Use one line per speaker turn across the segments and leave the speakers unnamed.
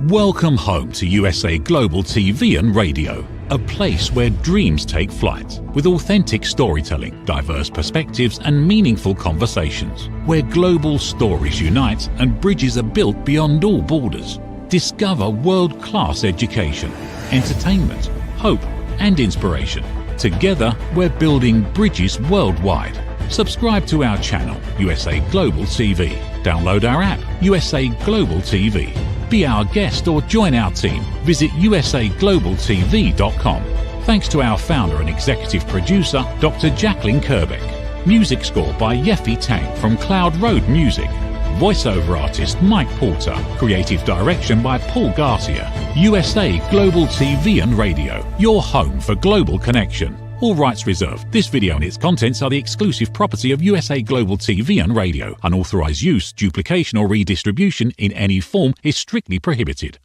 Welcome home to USA Global TV and Radio, a place where dreams take flight, with authentic storytelling, diverse perspectives and meaningful conversations, where global stories unite and bridges are built beyond all borders. Discover world-class education, entertainment, hope and inspiration. Together, we're building bridges worldwide. Subscribe to our channel, USA Global TV. Download our app, USA Global TV. Be our guest or join our team. Visit usaglobaltv.com. Thanks to our founder and executive producer, Dr. Jacalyn Kerbeck. Music score by Yeffy Tang from Cloud Road Music. Voiceover artist Mike Porter. Creative direction by Paul Garcia. USA Global TV and Radio. Your home for global connection. All rights reserved. This video and its contents are the exclusive property of USA Global TV and Radio. Unauthorized use, duplication or redistribution in any form is strictly prohibited.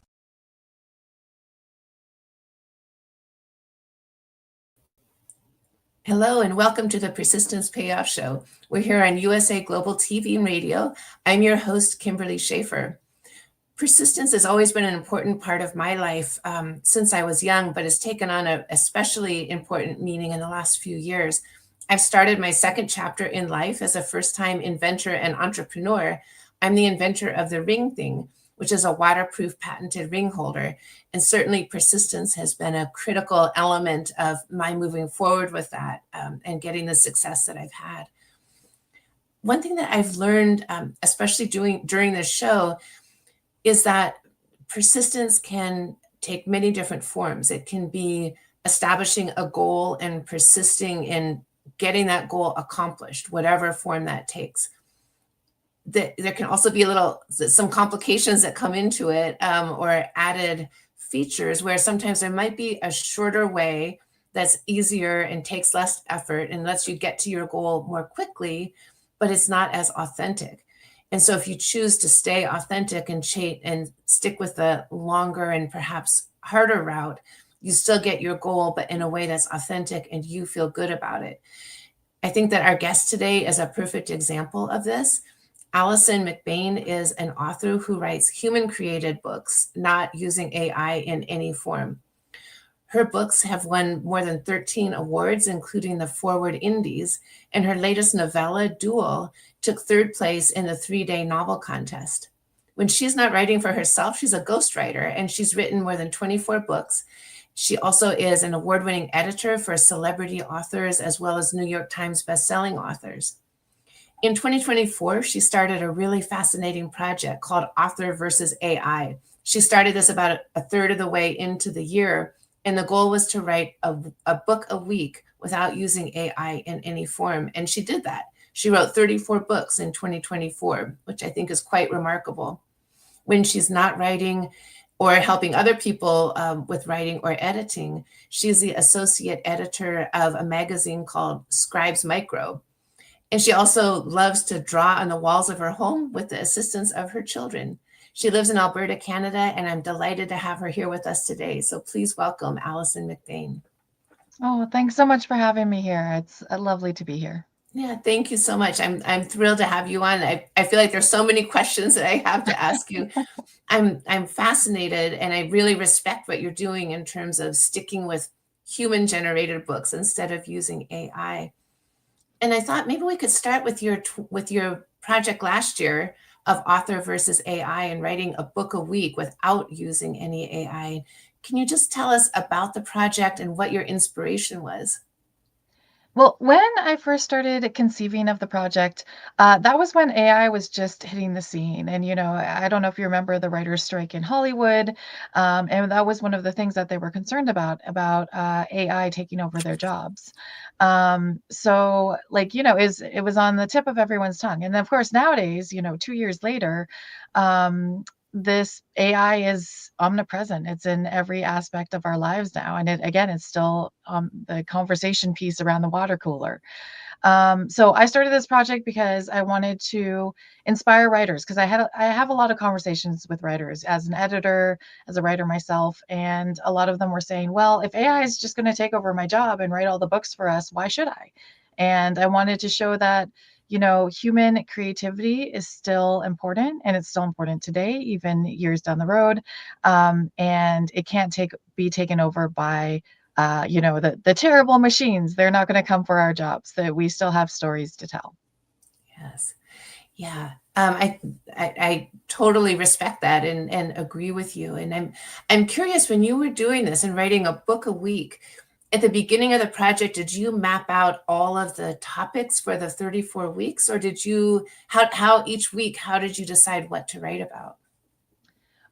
Hello and welcome to the Persistence Payoff Show. We're here on USA Global TV and Radio. I'm your host, Kimberly SCHAFER. Persistence has always been an important part of my life since I was young, but has taken on an especially important meaning in the last few years. I've started my second chapter in life as a first-time inventor and entrepreneur. I'm the inventor of the Ring Thing, which is a waterproof patented ring holder. And certainly persistence has been a critical element of my moving forward with that and getting the success that I've had. One thing that I've learned, especially during this show, is that persistence can take many different forms. It can be establishing a goal and persisting in getting that goal accomplished, whatever form that takes. There can also be some complications that come into it or added features where sometimes there might be a shorter way that's easier and takes less effort and lets you get to your goal more quickly, but it's not as authentic. And so if you choose to stay authentic and stick with the longer and perhaps harder route, you still get your goal, but in a way that's authentic and you feel good about it. I think that our guest today is a perfect example of this. Alison McBain is an author who writes human-created books, not using AI in any form. Her books have won more than 13 awards, including the Forward Indies, and her latest novella, Duel, took third place in the 3-day novel contest. When she's not writing for herself, she's a ghostwriter, and she's written more than 24 books. She also is an award-winning editor for celebrity authors, as well as New York Times bestselling authors. In 2024, she started a really fascinating project called Author versus AI. She started this about a third of the way into the year, and the goal was to write a book a week without using AI in any form. And she did that. She wrote 34 books in 2024, which I think is quite remarkable. When she's not writing or helping other people with writing or editing, she's the associate editor of a magazine called Scribes Micro. And she also loves to draw on the walls of her home with the assistance of her children. She lives in Alberta, Canada, and I'm delighted to have her here with us today. So please welcome Alison McBain.
Oh, thanks so much for having me here. It's lovely to be here.
Yeah, thank you so much. I'm thrilled to have you on. I feel like there's so many questions that I have to ask you. I'm fascinated, and I really respect what you're doing in terms of sticking with human-generated books instead of using AI. And I thought maybe we could start with your project last year of Author versus AI and writing a book a week without using any AI. Can you just tell us about the project and what your inspiration was?
Well, when I first started conceiving of the project, that was when AI was just hitting the scene. And, I don't know if you remember the writer's strike in Hollywood. And that was one of the things that they were concerned about AI taking over their jobs. So it was on the tip of everyone's tongue. And of course, nowadays, 2 years later, this AI is omnipresent. It's in every aspect of our lives now. And it's still the conversation piece around the water cooler. So I started this project because I wanted to inspire writers, because I have a lot of conversations with writers as an editor, as a writer myself. And a lot of them were saying, well, if AI is just going to take over my job and write all the books for us, why should I? And I wanted to show that, human creativity is still important, and it's still important today, even years down the road. And it can't be taken over by the terrible machines. They're not going to come for our jobs. That we still have stories to tell.
Yes. Yeah. I totally respect that and agree with you. And I'm curious, when you were doing this and writing a book a week, at the beginning of the project, did you map out all of the topics for the 34 weeks, or did you, how each week, how did you decide what to write about?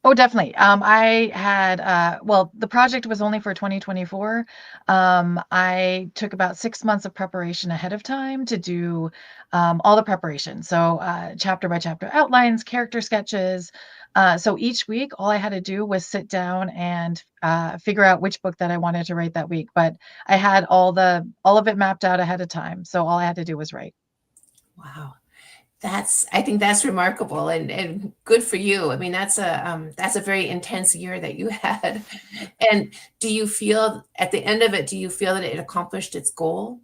Oh, definitely. I had, well, the project was only for 2024. I took about 6 months of preparation ahead of time to do all the preparation. So chapter by chapter outlines, character sketches. So each week, all I had to do was sit down and figure out which book that I wanted to write that week. But I had all of it mapped out ahead of time. So all I had to do was write.
Wow. I think that's remarkable and good for you. I mean, that's a very intense year that you had. And do you feel at the end of it, do you feel that it accomplished its goal?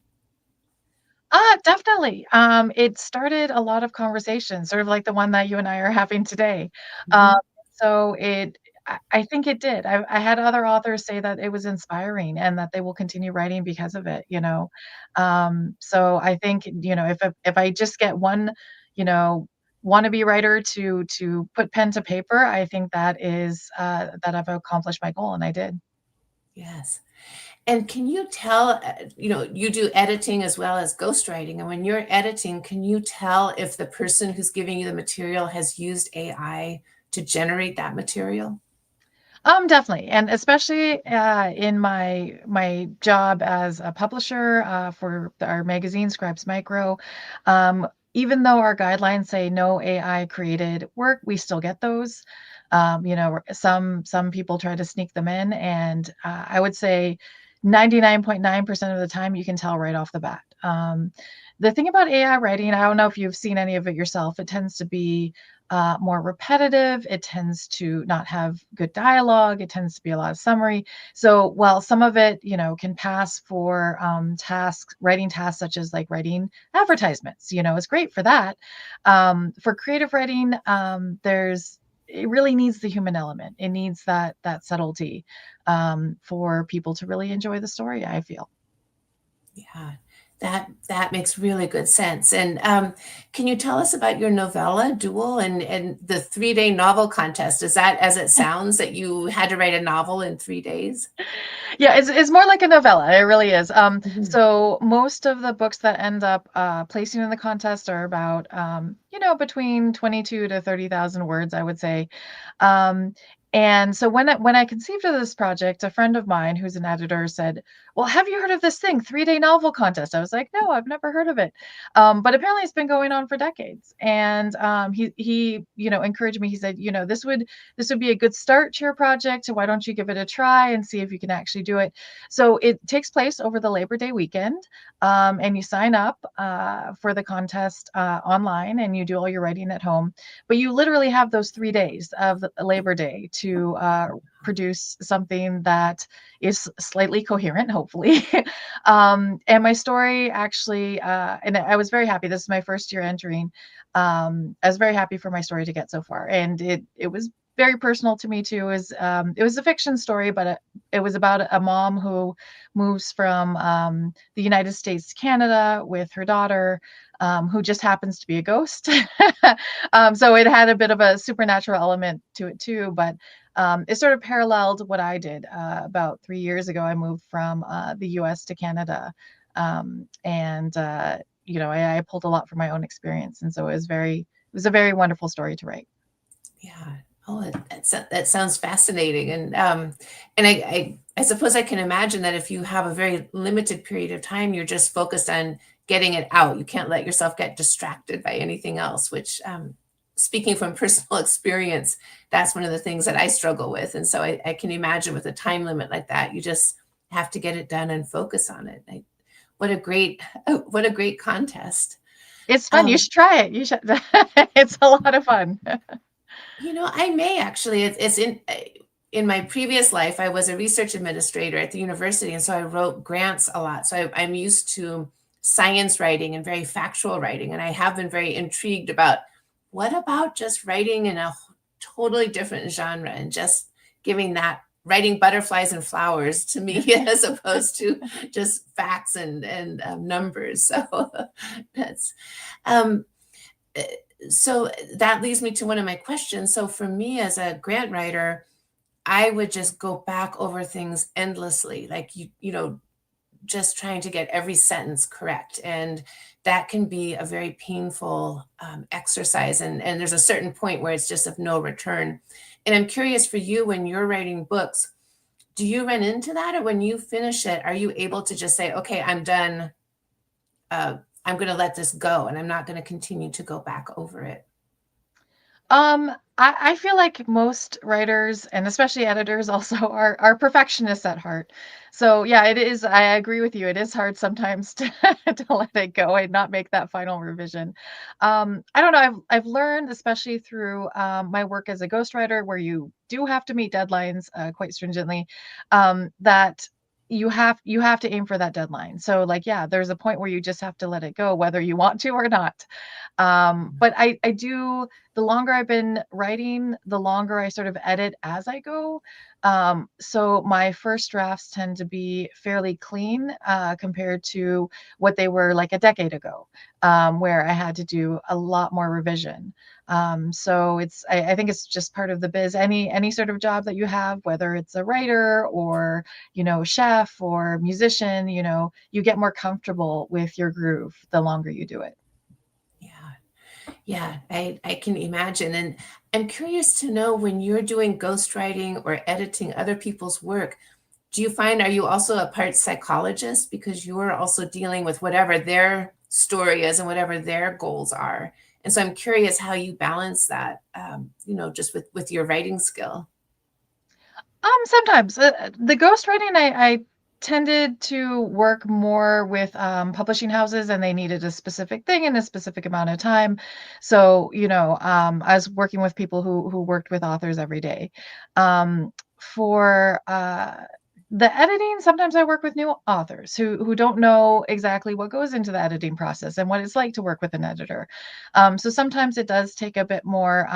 Definitely. It started a lot of conversations, sort of like the one that you and I are having today. Um,
Mhm.
so I think it did. I had other authors say that it was inspiring and that they will continue writing because of it. So I think, if I just get one, you know, wannabe writer to put pen to paper, I think that I've accomplished my goal, and I did.
Yes. And can you tell, you do editing as well as ghostwriting. And when you're editing, can you tell if the person who's giving you the material has used AI to generate that material?
Definitely, and especially in my job as a publisher for our magazine, Scribes Micro. Even though our guidelines say no AI created work, we still get those. Some people try to sneak them in, and I would say 99.9% of the time you can tell right off the bat. The thing about AI writing, I don't know if you've seen any of it yourself. It tends to be more repetitive. It tends to not have good dialogue. It tends to be a lot of summary. So while some of it, can pass for writing tasks such as like writing advertisements, it's great for that. For creative writing, it really needs the human element. It needs that subtlety for people to really enjoy the story, I feel.
Yeah, that makes really good sense. And can you tell us about your novella duel and the 3-day novel contest? Is that as it sounds that you had to write a novel in 3 days?
Yeah, it's more like a novella. It really is.
Mhm.
So most of the books that end up placing in the contest are about between 22 to 30,000 words, I would say. Um, and so when I conceived of this project, a friend of mine who's an editor said, "Well, have you heard of this thing, 3-day novel contest?" I was like, "No, I've never heard of it." But apparently it's been going on for decades. And he encouraged me. He said, this would be a good start to your project. So why don't you give it a try and see if you can actually do it? So it takes place over the Labor Day weekend, and you sign up for the contest online, and you do all your writing at home. But you literally have those 3 days of the Labor Day to produce something that is slightly coherent, hopefully. And my story actually, and I was very happy. This is my first year entering. I was very happy for my story to get so far, and it was very personal to me too. It was a fiction story, but it was about a mom who moves from the United States to Canada with her daughter, who just happens to be a ghost. So it had a bit of a supernatural element to it too, but it sort of paralleled what I did about 3 years ago. I moved from the U.S. to Canada, and I pulled a lot from my own experience, and so it was a very wonderful story to write.
Yeah. Oh, that sounds fascinating. And I suppose I can imagine that if you have a very limited period of time, you're just focused on getting it out. You can't let yourself get distracted by anything else, which, speaking from personal experience, that's one of the things that I struggle with. And so I can imagine with a time limit like that, you just have to get it done and focus on it. What a great, what a great contest.
It's fun. You
Um,
should try it. You should. It's a lot of fun.
I may actually. It's in my previous life, I was a research administrator at the university, and so I wrote grants a lot. So I'm used to science writing and very factual writing. And I have been very intrigued about what about just writing in a totally different genre and just giving that writing butterflies and flowers to me as opposed to just facts and numbers. So that's so that leads me to one of my questions. So for me as a grant writer, I would just go back over things endlessly, like you know, just trying to get every sentence correct. And that can be a very painful exercise. And there's a certain point where it's just of no return. And I'm curious for you, when you're writing books, do you run into that? Or when you finish it, are you able to just say, okay, I'm done. I'm going to let this go and I'm not going to continue to go back over it?
I feel like most writers and especially editors also are perfectionists at heart. So yeah, it is. I agree with you. It is hard sometimes to to let it go and not make that final revision. I don't know. I've learned, especially through my work as a ghostwriter, where you do have to meet deadlines quite stringently, that you have to aim for that deadline. So like, yeah, there's a point where you just have to let it go, whether you want to or not. But I do, the longer I've been writing, the longer I sort of edit as I go. So my first drafts tend to be fairly clean compared to what they were like a decade ago, where I had to do a lot more revision. So I think it's just part of the biz. Any sort of job that you have, whether it's a writer or, you know, chef or musician, you know, you get more comfortable with your groove the longer you do it.
Yeah, I can imagine. And I'm curious to know, when you're doing ghostwriting or editing other people's work, do you find, are you also a part psychologist, because you're also dealing with whatever their story is and whatever their goals are? And so I'm curious how you balance that, you know, just with your writing skill.
Sometimes the ghostwriting, I tended to work more with publishing houses, and they needed a specific thing in a specific amount of time. So, you know, I was working with people who worked with authors every day. For the editing, sometimes I work with new authors who don't know exactly what goes into the editing process and what it's like to work with an editor. So sometimes it does take a bit more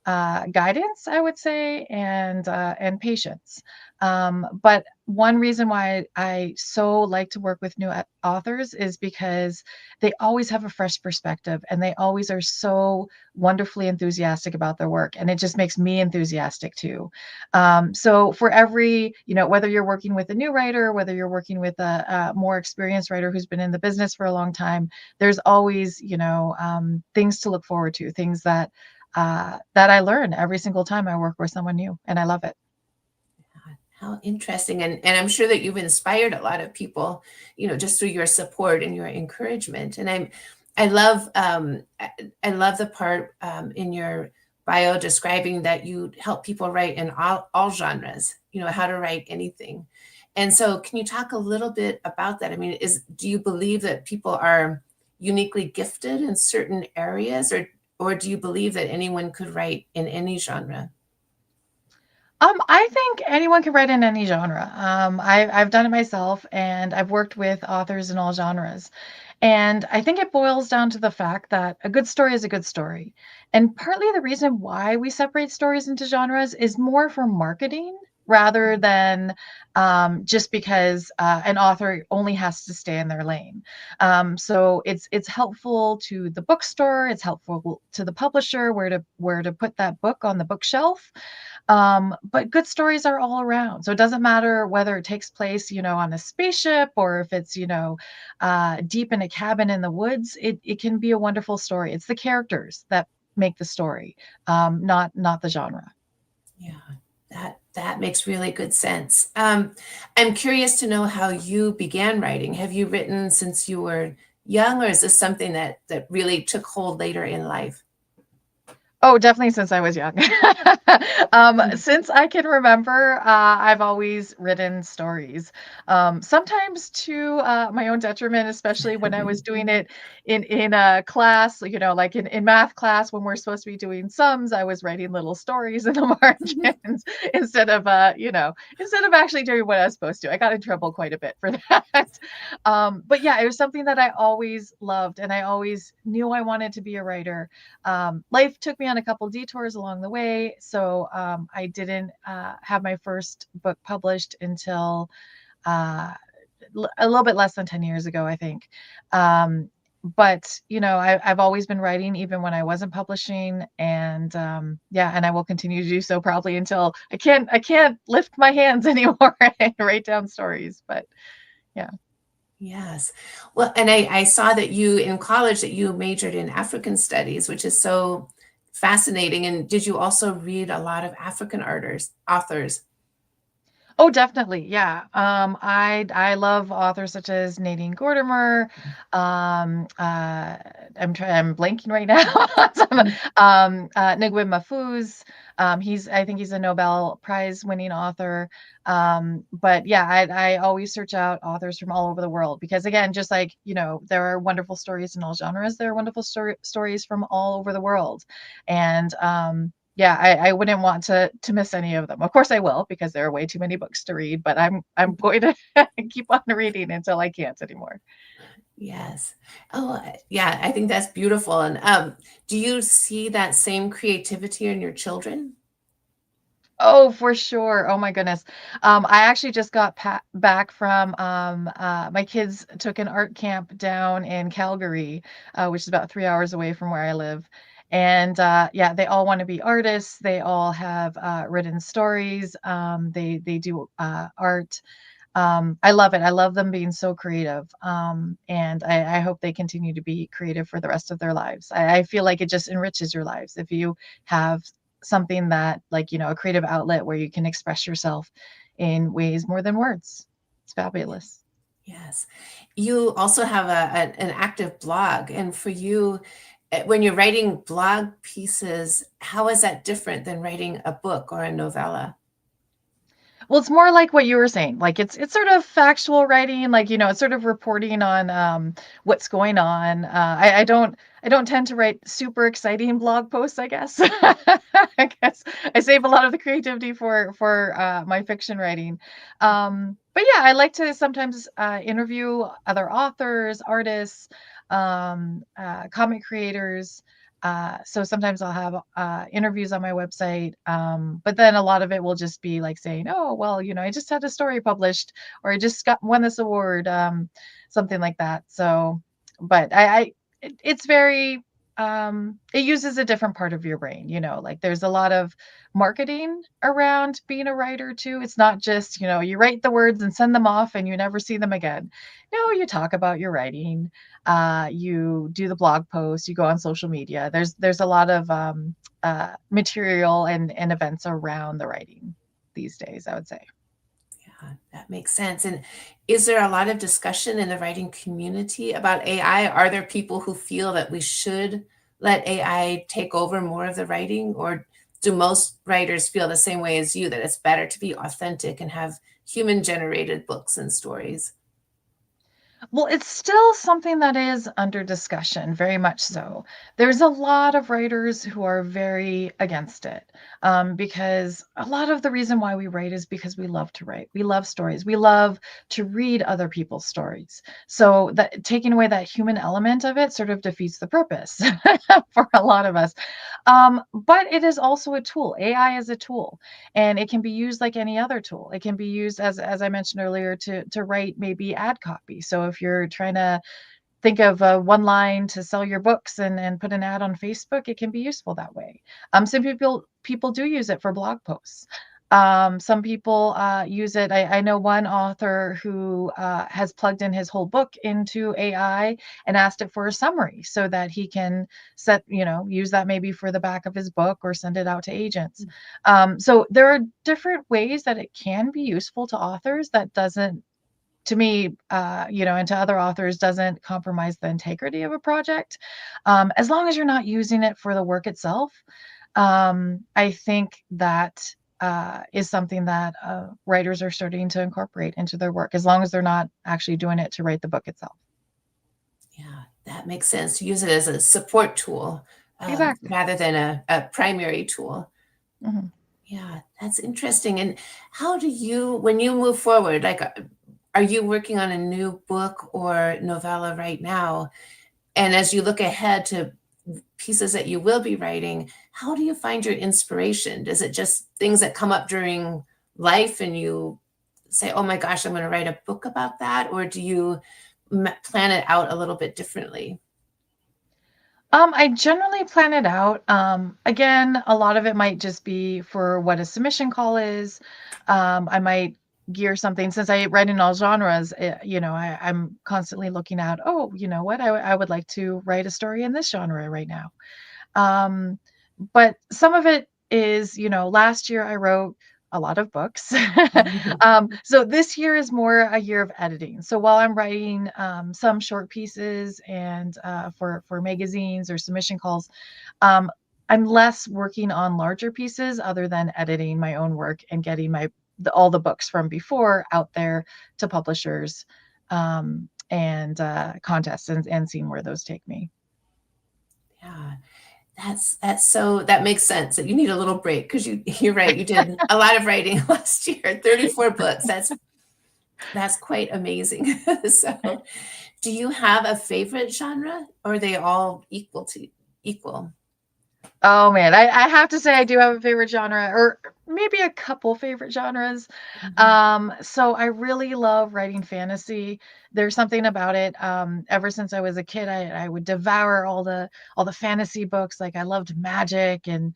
guidance, I would say, and patience. But one reason why I so like to work with new authors is because they always have a fresh perspective and they always are so wonderfully enthusiastic about their work, and it just makes me enthusiastic too. So for every, you know, whether you're working with a new writer, whether you're working with a more experienced writer who's been in the business for a long time, there's always, you know, things to look forward to, things that I learn every single time I work with someone new, and I love it.
How interesting. And I'm sure that you've inspired a lot of people, you know, just through your support and your encouragement. And I love, I love the part in your bio describing that you help people write in all genres, you know, how to write anything. And so can you talk a little bit about that? I mean, do you believe that people are uniquely gifted in certain areas, or do you believe that anyone could write in any genre?
I think anyone can write in any genre. I've done it myself, and I've worked with authors in all genres. And I think it boils down to the fact that a good story is a good story. And partly the reason why we separate stories into genres is more for marketing rather than just because an author only has to stay in their lane. So it's helpful to the bookstore, it's helpful to the publisher where to put that book on the bookshelf. But good stories are all around. So it doesn't matter whether it takes place, you know, on a spaceship or if it's, you know, deep in a cabin in the woods. It can be a wonderful story. It's the characters that make the story, not the genre.
Yeah, that makes really good sense. I'm curious to know how you began writing. Have you written since you were young, or is this something that really took hold later in life?
Oh, definitely since I was young. Since I can remember, I've always written stories. Sometimes to my own detriment, especially when I was doing it in a class, like in math class when we're supposed to be doing sums, I was writing little stories in the margins instead of instead of actually doing what I was supposed to. I got in trouble quite a bit for that. But yeah, it was something that I always loved, and I always knew I wanted to be a writer. Life took me on a couple detours along the way, so I didn't have my first book published until uh, a little bit less than 10 years ago, I think. But I've always been writing even when I wasn't publishing, and yeah, and I will continue to do so probably until I can't lift my hands anymore and write down stories. But yeah.
Yes. Well, and I saw that you in college that you majored in African studies, which is so fascinating. And did you also read a lot of African authors?
Oh, definitely. Yeah. I love authors such as Nadine Gordimer. Um, uh, I'm blanking right now. Nguyen Mahfouz. I think he's a Nobel Prize winning author. But yeah, I always search out authors from all over the world because again, just like, there are wonderful stories in all genres, there are wonderful stories from all over the world. And, yeah, I wouldn't want to miss any of them. Of course I will because there are way too many books to read, but I'm going to keep on reading until I can't anymore.
Yes. Oh, yeah, I think that's beautiful. And do you see that same creativity in your children?
Oh, for sure. Oh my goodness. I actually just got back from my kids took an art camp down in Calgary, which is about 3 hours away from where I live. And yeah, they all want to be artists. They all have written stories. They do art. I love it. I love them being so creative. And I hope they continue to be creative for the rest of their lives. I feel like it just enriches your lives if you have something that, like, a creative outlet where you can express yourself in ways more than words. It's fabulous.
Yes. You also have an active blog. And for you, when you're writing blog pieces, how is that different than writing a book or a novella?
Well, it's more like what you were saying. Like it's sort of factual writing, like it's sort of reporting on what's going on. I don't tend to write super exciting blog posts, I guess. I guess I save a lot of the creativity for my fiction writing. But yeah, I like to sometimes interview other authors, artists, comic creators. So sometimes I'll have interviews on my website, but then a lot of it will just be like saying, "Oh, well, I just had a story published, or I just won this award," something like that. So, but it's very, it uses a different part of your brain. Like there's a lot of marketing around being a writer too. It's not just you write the words and send them off and you never see them again. No, you talk about your writing, you do the blog posts, you go on social media. There's a lot of material and events around the writing these days, I would say.
Yeah, that makes sense. And is there a lot of discussion in the writing community about AI? Are there people who feel that we should let AI take over more of the writing? Or do most writers feel the same way as you, that it's better to be authentic and have human generated books and stories?
Well, it's still something that is under discussion, very much so. There's a lot of writers who are very against it, because a lot of the reason why we write is because we love to write. We love stories. We love to read other people's stories. So that taking away that human element of it sort of defeats the purpose for a lot of us. But it is also a tool. AI is a tool, and it can be used like any other tool. It can be used as I mentioned earlier to write maybe ad copy. So if you're trying to think of one line to sell your books and put an ad on Facebook, it can be useful that way. Some people do use it for blog posts. Some people use it. I know one author who has plugged in his whole book into AI and asked it for a summary so that he can use that maybe for the back of his book or send it out to agents. So there are different ways that it can be useful to authors that doesn't, to me, and to other authors, doesn't compromise the integrity of a project, as long as you're not using it for the work itself. I think that is something that writers are starting to incorporate into their work, as long as they're not actually doing it to write the book itself.
Yeah, that makes sense. To use it as a support tool
Exactly.
rather than a primary tool.
Mhm.
Yeah, that's interesting. And how do you, when you move forward, like, are you working on a new book or novella right now? And as you look ahead to pieces that you will be writing, how do you find your inspiration? Is it just things that come up during life and you say, oh my gosh, I'm going to write a book about that? Or do you plan it out a little bit differently?
I generally plan it out. Again, a lot of it might just be for what a submission call is. I might gear something since I write in all genres. I'm constantly looking at, oh, you know what, I would like to write a story in this genre right now. Um, but some of it is, last year I wrote a lot of books. So this year is more a year of editing. So while I'm writing some short pieces and for magazines or submission calls, um, I'm less working on larger pieces other than editing my own work and getting all the books from before out there to publishers and contests and seeing where those take me.
Yeah. That makes sense that you need a little break because you're right. You did a lot of writing last year, 34 books. That's quite amazing. So, do you have a favorite genre, or are they all equal?
Oh man, I have to say I do have a favorite genre, or maybe a couple favorite genres.
Mhm.
So I really love writing fantasy. There's something about it. Ever since I was a kid, I would devour all the fantasy books. Like I loved magic and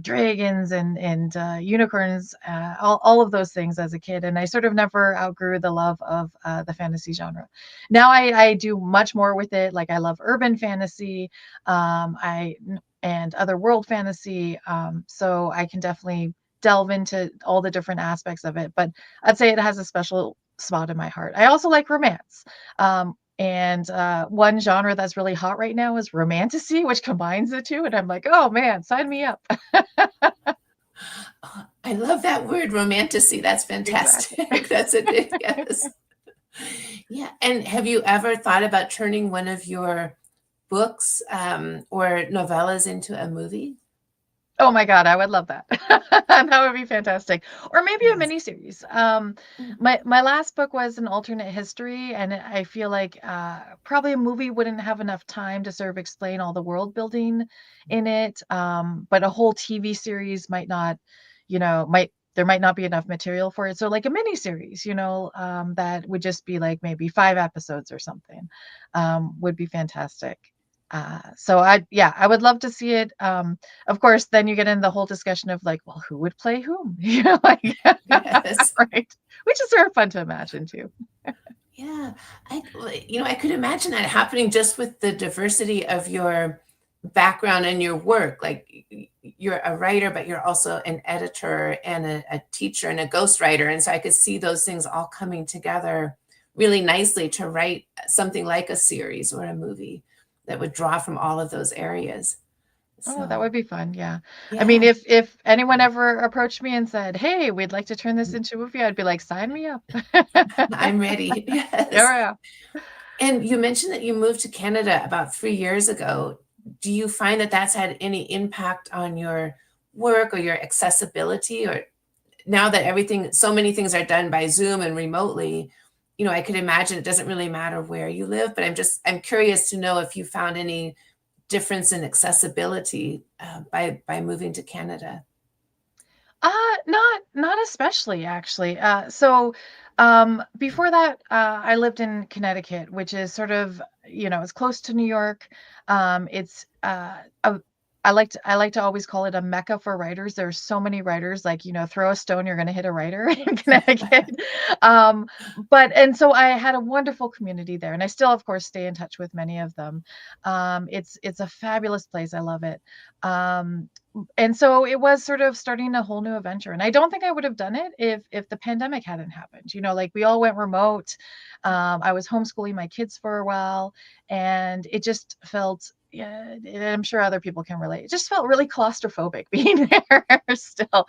dragons and unicorns, all of those things as a kid. And I sort of never outgrew the love of the fantasy genre. Now I do much more with it. Like I love urban fantasy. I and other world fantasy. So I can definitely delve into all the different aspects of it. But I'd say it has a special spot in my heart. I also like romance. And one genre that's really hot right now is romantasy, which combines the two. And I'm like, oh man, sign me up.
Oh, I love that word, romantasy. That's
Exactly.
fantastic. That's a good yes. Yeah. And have you ever thought about turning one of your books or novellas into a movie?
Oh my God, I would love that. That would be fantastic. Or maybe a
Yes.
miniseries.
Mm.
My last book was an alternate history, and I feel like probably a movie wouldn't have enough time to sort of explain all the world building in it. But a whole TV series might not, might there might not be enough material for it. So like a miniseries, that would just be like maybe 5 episodes or something, would be fantastic. So yeah, I would love to see it. Of course, then you get in the whole discussion of like, well, who would play whom? Like,
Yes.
right? Which is sort of fun to imagine too.
Yeah, I could imagine that happening just with the diversity of your background and your work. Like you're a writer, but you're also an editor and a teacher and a ghostwriter. And so I could see those things all coming together really nicely to write something like a series or a movie that would draw from all of those areas.
Oh, that
So
would be fun. Yeah. I mean,
yeah,
if anyone ever approached me and said, "Hey, we'd like to turn this into a movie," I'd be like, "Sign me up."
I'm ready. Yes.
Yeah.
And you mentioned that you moved to Canada about 3 years ago. Do you find that that's had any impact on your work or your accessibility? Or now that so many things are done by Zoom and remotely, I could imagine it doesn't really matter where you live, but I'm curious to know if you found any difference in accessibility by moving to Canada.
Not especially actually. Before that, I lived in Connecticut, which is sort of, it's close to New York. It's I like to always call it a mecca for writers. There's so many writers, like, throw a stone, you're gonna hit a writer in Connecticut. Um, and so I had a wonderful community there, and I still, of course, stay in touch with many of them. It's a fabulous place. I love it. And so it was sort of starting a whole new adventure, and I don't think I would have done it if the pandemic hadn't happened. Like we all went remote. I was homeschooling my kids for a while, and it just felt yeah, and I'm sure other people can relate. It just felt really claustrophobic being there still.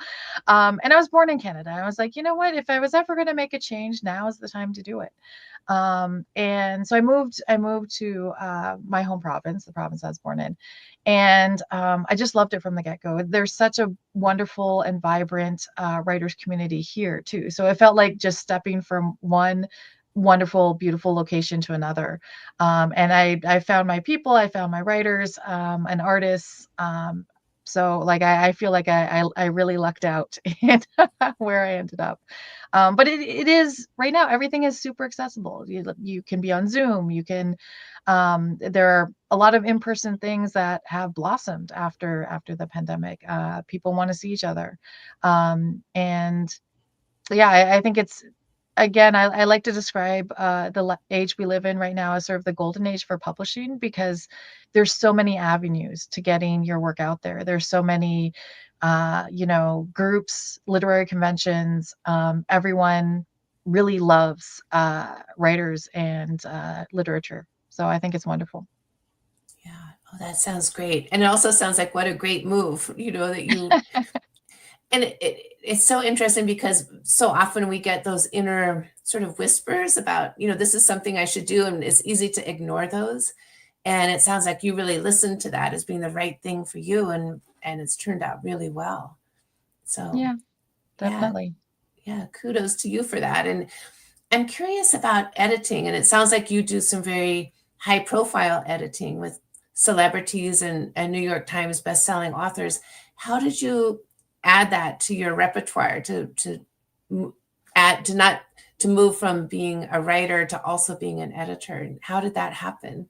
And I was born in Canada. I was like, you know what? If I was ever going to make a change, now is the time to do it. And so I moved to my home province, the province I was born in. And I just loved it from the get-go. There's such a wonderful and vibrant writers community here too. So it felt like just stepping from one wonderful, beautiful location to another. And I found my people, I found my writers, and artists. So like I feel like I really lucked out in where I ended up. But it is right now, everything is super accessible. You can be on Zoom, you can there are a lot of in-person things that have blossomed after the pandemic. People want to see each other. And yeah, I think it's, again, I like to describe the age we live in right now as sort of the golden age for publishing, because there's so many avenues to getting your work out there. There's so many, groups, literary conventions. Everyone really loves writers and literature. So I think it's wonderful.
Yeah. Oh, that sounds great. And it also sounds like what a great move, that you, and it's so interesting because so often we get those inner sort of whispers about, this is something I should do. And it's easy to ignore those. And it sounds like you really listened to that as being the right thing for you. And it's turned out really well. So
Yeah,
yeah,
definitely.
yeah, kudos to you for that. And I'm curious about editing. And it sounds like you do some very high profile editing with celebrities and New York Times bestselling authors. How did you add that to your repertoire to move from being a writer to also being an editor? How did that happen?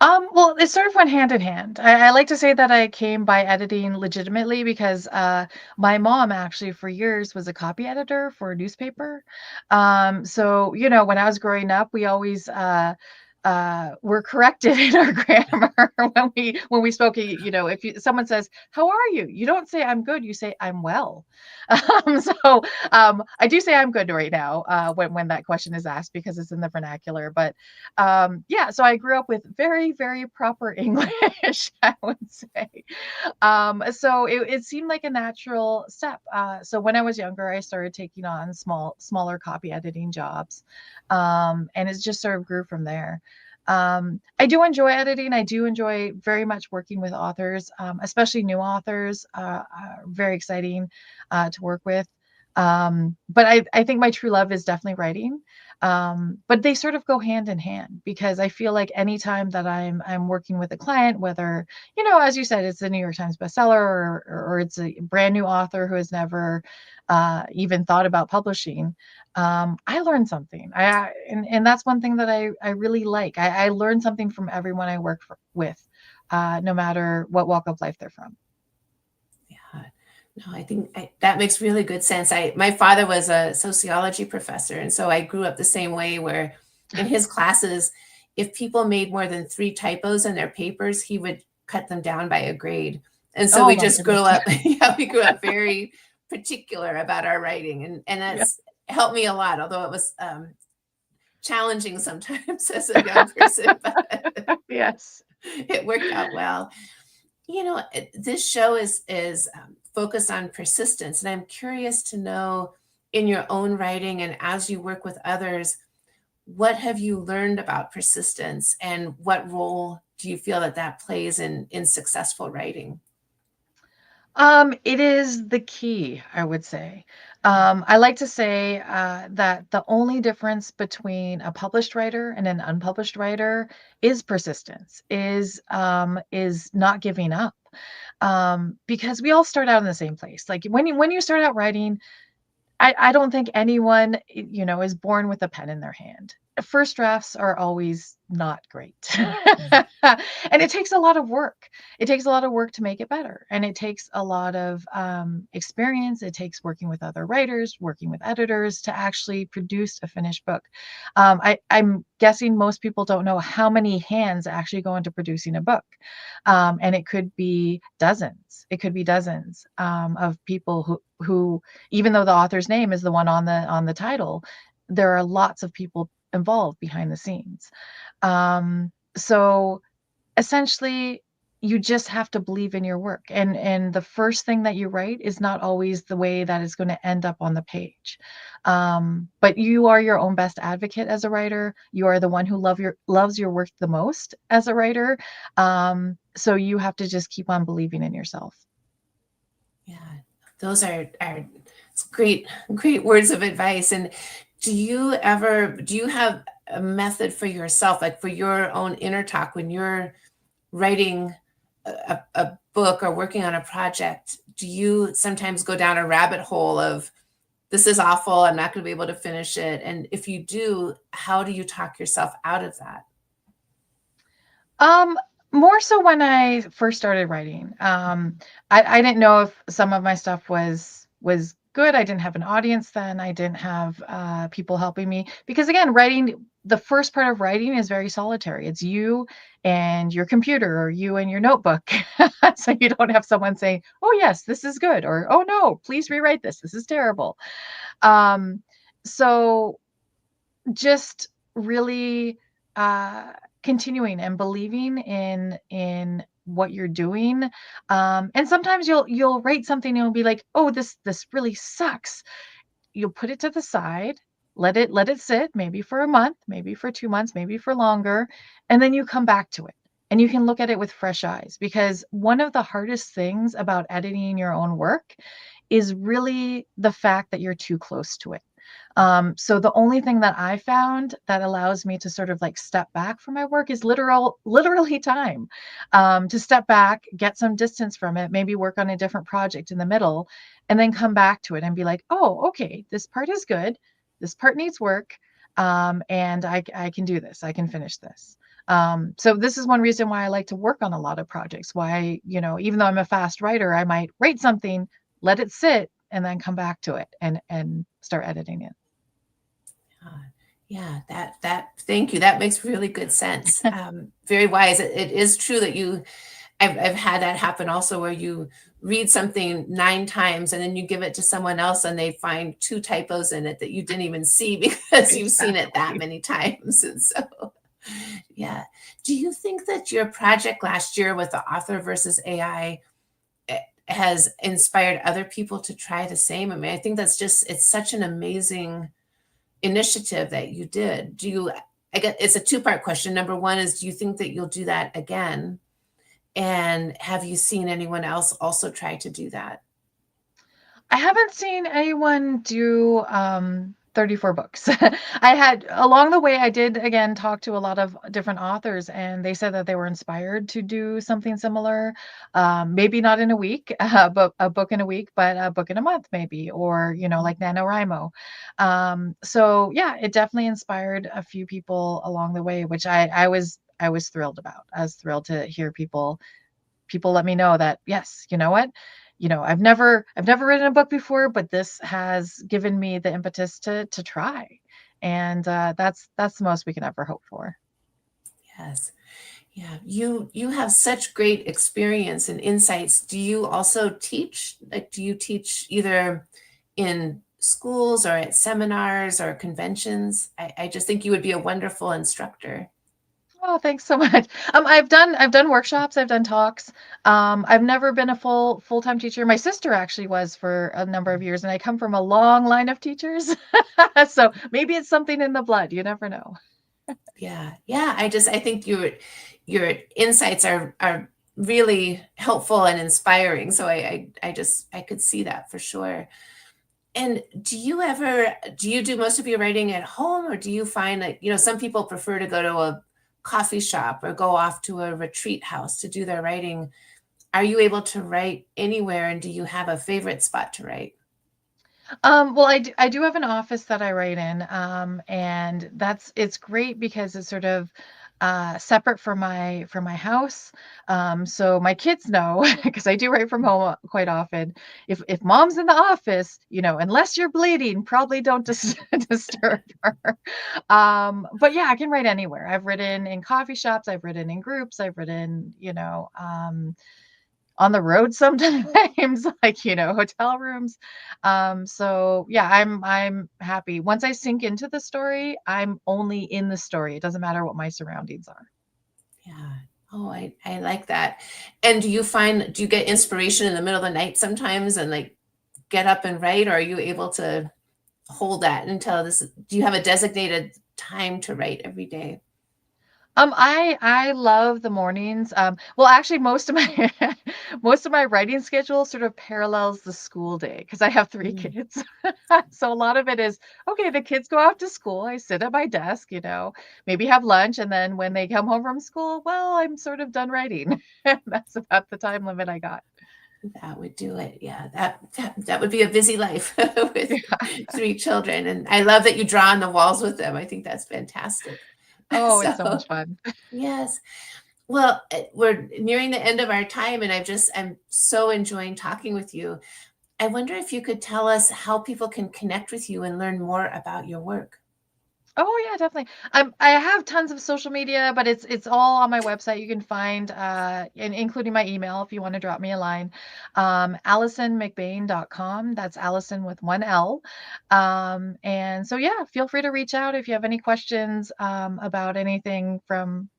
Well, it sort of went hand in hand. I like to say that I came by editing legitimately because my mom actually for years was a copy editor for a newspaper. So, when I was growing up, we always were corrected in our grammar when we spoke. If someone says, "How are you?" You don't say "I'm good." You say "I'm well." So I do say "I'm good" right now when that question is asked because it's in the vernacular. But yeah, so I grew up with very, very proper English, I would say. So it seemed like a natural step. So when I was younger, I started taking on smaller copy editing jobs, and it just sort of grew from there. I do enjoy editing. I do enjoy very much working with authors, especially new authors. Very exciting to work with. But I think my true love is definitely writing. But they sort of go hand in hand because I feel like anytime that I'm working with a client, whether, as you said, it's a New York Times bestseller or it's a brand new author who has never even thought about publishing, I learn something. And that's one thing that I really like. I learn something from everyone I work with, no matter what walk of life they're from.
Yeah. No, I think that makes really good sense. My father was a sociology professor, and so I grew up the same way where in his classes, if people made more than 3 typos in their papers, he would cut them down by a grade. And so
Oh
we
my
just grew
goodness.
up, yeah, we grew up very particular about our writing, and
Yeah.
that's helped me a lot, although it was challenging sometimes as a young person, but
Yes.
it worked out well. This show is focused on persistence, and I'm curious to know, in your own writing and as you work with others, what have you learned about persistence, and what role do you feel that plays in successful writing?
It is the key, I would say. I like to say that the only difference between a published writer and an unpublished writer is persistence, is not giving up. Because we all start out in the same place. Like when you start out writing, I don't think anyone, is born with a pen in their hand. First drafts are always not great. And it takes a lot of work. It takes a lot of work to make it better. And it takes a lot of experience. It takes working with other writers, working with editors to actually produce a finished book. I'm guessing most people don't know how many hands actually go into producing a book. And it could be dozens. It could be dozens of people who, even though the author's name is the one on the title, there are lots of people involved behind the scenes. So essentially you just have to believe in your work, and the first thing that you write is not always the way that is going to end up on the page. But you are your own best advocate as a writer. You are the one who loves your work the most as a writer. So you have to just keep on believing in yourself.
Yeah, those are it's great words of advice. And do you have a method for yourself, like for your own inner talk when you're writing a book or working on a project? Do you sometimes go down a rabbit hole of, this is awful, I'm not going to be able to finish it? And if you do, how do you talk yourself out of that?
Um, More so when I first started writing. I didn't know if some of my stuff was good. I didn't have an audience then. I didn't have people helping me because again, writing, the first part of writing is very solitary. It's you and your computer or you and your notebook. So you don't have someone saying, "Oh yes, this is good," or "Oh no, please rewrite this. This is terrible." Um, so just really uh, continuing and believing in what you're doing. And sometimes you'll write something and you'll be like, oh, this really sucks. You'll put it to the side, let it sit, maybe for a month, maybe for 2 months, maybe for longer, and then you come back to it. And you can look at it with fresh eyes, because one of the hardest things about editing your own work is really the fact that you're too close to it. So the only thing that I found that allows me to sort of like step back from my work is literally time, to step back, get some distance from it, maybe work on a different project in the middle, and then come back to it and be like, oh, okay, this part is good. This part needs work. And I can do this. I can finish this. So this is one reason why I like to work on a lot of projects. Why, even though I'm a fast writer, I might write something, let it sit, and then come back to it and start editing it.
Yeah, thank you. That makes really good sense. Very wise. It is true that I've had that happen also, where you read something 9 times and then you give it to someone else and they find 2 typos in it that you didn't even see because you've seen it that
Exactly.
many times. And so, yeah. Do you think that your project last year with the author versus AI has inspired other people to try the same? I mean, I think it's such an amazing initiative that you did. I guess it's a two-part question. Number one is, do you think that you'll do that again? And have you seen anyone else also try to do that?
I haven't seen anyone do 34 books. I had along the way, I did again talk to a lot of different authors, and they said that they were inspired to do something similar. Maybe not in a week, but a book in a week, but a book in a month, maybe, or like NaNoWriMo. So yeah, it definitely inspired a few people along the way, which I was thrilled about. I was thrilled to hear people let me know that, yes, you know what, I've never written a book before, but this has given me the impetus to try. And that's the most we can ever hope for.
Yes. Yeah. You have such great experience and insights. Do you also teach? Like, do you teach either in schools or at seminars or conventions? I just think you would be a wonderful instructor.
Oh, thanks so much. I've done workshops, I've done talks. I've never been a full-time teacher. My sister actually was for a number of years, and I come from a long line of teachers. So maybe it's something in the blood. You never know.
Yeah. Yeah. I think your insights are really helpful and inspiring. So I could see that for sure. And do you do most of your writing at home, or do you find that, some people prefer to go to a coffee shop or go off to a retreat house to do their writing? Are you able to write anywhere, and do you have a favorite spot to write?
Well, I do have an office that I write in, and it's great because it's sort of separate from my house. So my kids know because I do write from home quite often. If mom's in the office, unless you're bleeding, probably don't disturb her. But yeah, I can write anywhere. I've written in coffee shops, I've written in groups, I've written, on the road sometimes, like, hotel rooms. So yeah, I'm happy. Once I sink into the story, I'm only in the story. It doesn't matter what my surroundings are.
Yeah. Oh, I like that. And do you get inspiration in the middle of the night sometimes and like get up and write, or are you able to hold that until do you have a designated time to write every day?
I love the mornings. Well, actually, most of my most of my writing schedule sort of parallels the school day because I have 3
Mm.
kids. So a lot of it is, okay, the kids go off to school, I sit at my desk, maybe have lunch, and then when they come home from school, well, I'm sort of done writing. That's about the time limit I got.
That would do it. Yeah, that would be a busy life with
Yeah.
3 children, and I love that you draw on the walls with them. I think that's fantastic.
Oh, it's so
So,
much fun.
yes. Well, we're nearing the end of our time, and I'm so enjoying talking with you. I wonder if you could tell us how people can connect with you and learn more about your work.
Oh yeah, definitely. I have tons of social media, but it's all on my website. You can find, including my email if you want to drop me a line. AlisonMcBain.com. That's Allison with one L. And so yeah, feel free to reach out if you have any questions about anything from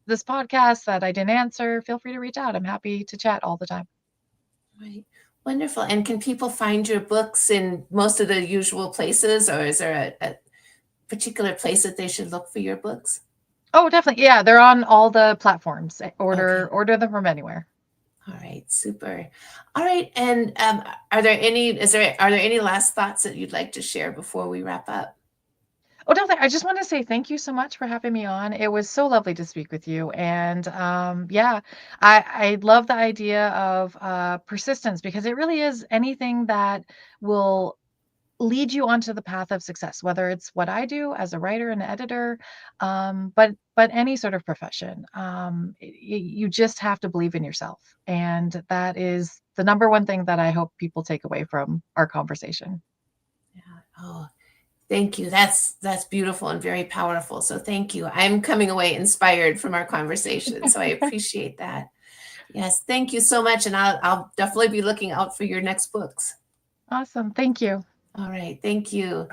this podcast that I didn't answer. Feel free to reach out. I'm happy to chat all the time.
Right. Wonderful. And can people find your books in most of the usual places, or is there a particular place that they should look for your books?
Oh, definitely. Yeah, they're on all the platforms.
Okay.
Order them from anywhere.
All right. Super. All right. And are there any last thoughts that you'd like to share before we wrap up?
Oh, definitely. I just want to say thank you so much for having me on. It was so lovely to speak with you. And yeah, I love the idea of persistence because it really is anything that will lead you onto the path of success, whether it's what I do as a writer and editor, but any sort of profession. You just have to believe in yourself, and that is the number one thing that I hope people take away from our conversation.
Yeah. Oh, thank you. That's beautiful and very powerful. So thank you. I'm coming away inspired from our conversation. So I appreciate that. Yes. Thank you so much. And I'll definitely be looking out for your next books.
Awesome. Thank you.
All right. Thank you.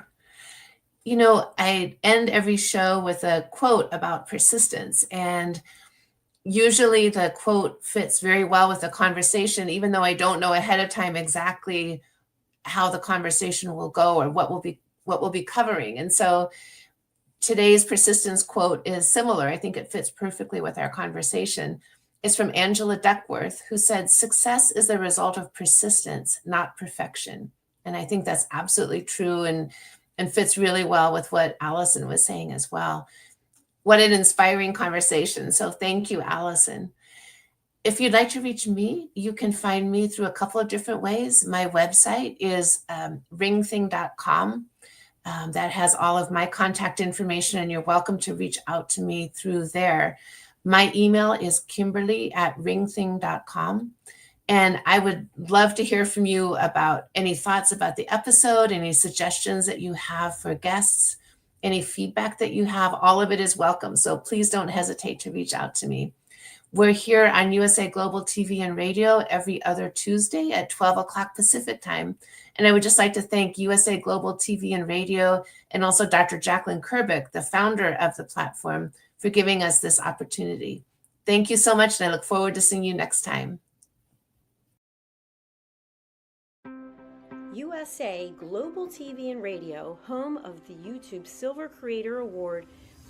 I end every show with a quote about persistence. And usually the quote fits very well with the conversation, even though I don't know ahead of time exactly how the conversation will go or what we'll be covering. And so today's persistence quote is similar. I think it fits perfectly with our conversation. It's from Angela Duckworth, who said, "Success is the result of persistence, not perfection." And I think that's absolutely true and fits really well with what Allison was saying as well. What an inspiring conversation. So thank you, Allison. If you'd like to reach me, you can find me through a couple of different ways. My website is ringthing.com. That has all of my contact information, and you're welcome to reach out to me through there. My email is kimberly@ringthing.com. And I would love to hear from you about any thoughts about the episode, any suggestions that you have for guests, any feedback that you have. All of it is welcome. So please don't hesitate to reach out to me. We're here on USA Global TV and Radio every other Tuesday at 12 o'clock Pacific time. And I would just like to thank USA Global TV and Radio and also Dr. Jacalyn Kerbeck, the founder of the platform, for giving us this opportunity. Thank you so much, and I look forward to seeing you next time.
USA Global TV and Radio, home of the YouTube Silver Creator Award,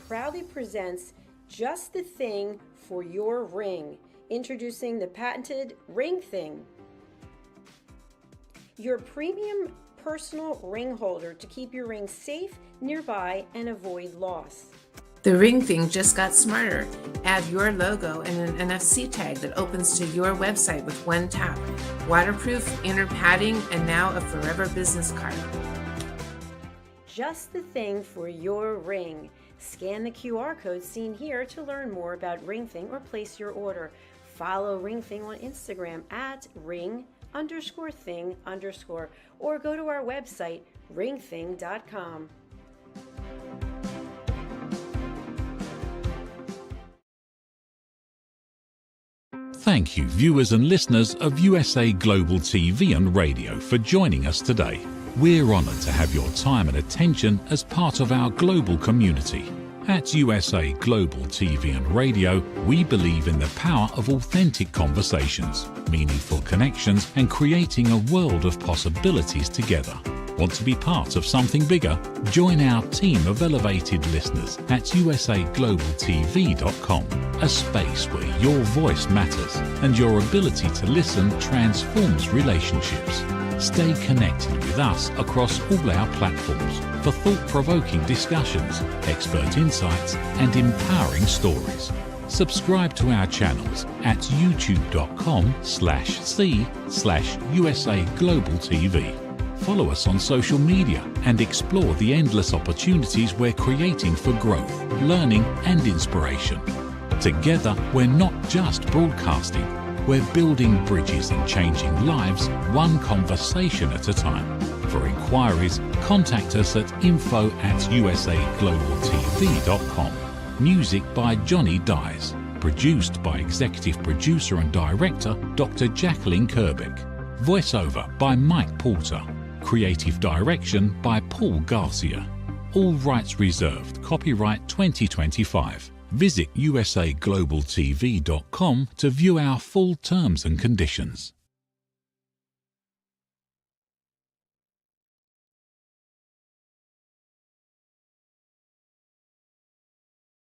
proudly presents Just the Thing for Your Ring, introducing the patented Ring Thing. Your premium personal ring holder to keep your ring safe, nearby, and avoid loss.
The Ring Thing just got smarter. Add your logo and an NFC tag that opens to your website with one tap. Waterproof, inner padding, and now a forever business card.
Just the thing for your ring. Scan the QR code seen here to learn more about Ring Thing or place your order. Follow Ring Thing on Instagram at ring_thing_ or go to our website ringthing.com.
Thank you, viewers and listeners of USA Global TV and Radio, for joining us today. We're honoured to have your time and attention as part of our global community. At USA Global TV and Radio, we believe in the power of authentic conversations, meaningful connections, and creating a world of possibilities together. Want to be part of something bigger? Join our team of elevated listeners at usaglobaltv.com, a space where your voice matters and your ability to listen transforms relationships. Stay connected with us across all our platforms for thought-provoking discussions, expert insights, and empowering stories. Subscribe to our channels at youtube.com/c/USA Global TV. Follow us on social media and explore the endless opportunities we're creating for growth, learning, and inspiration. Together, we're not just broadcasting, we're building bridges and changing lives one conversation at a time. For inquiries, contact us at info@usaglobaltv.com. Music by Johnny Dies. Produced by Executive Producer and Director Dr. Jacalyn Kerbeck. Voiceover by Mike Porter. Creative Direction by Paul Garcia. All rights reserved. Copyright 2025. Visit usaglobaltv.com to view our full terms and conditions.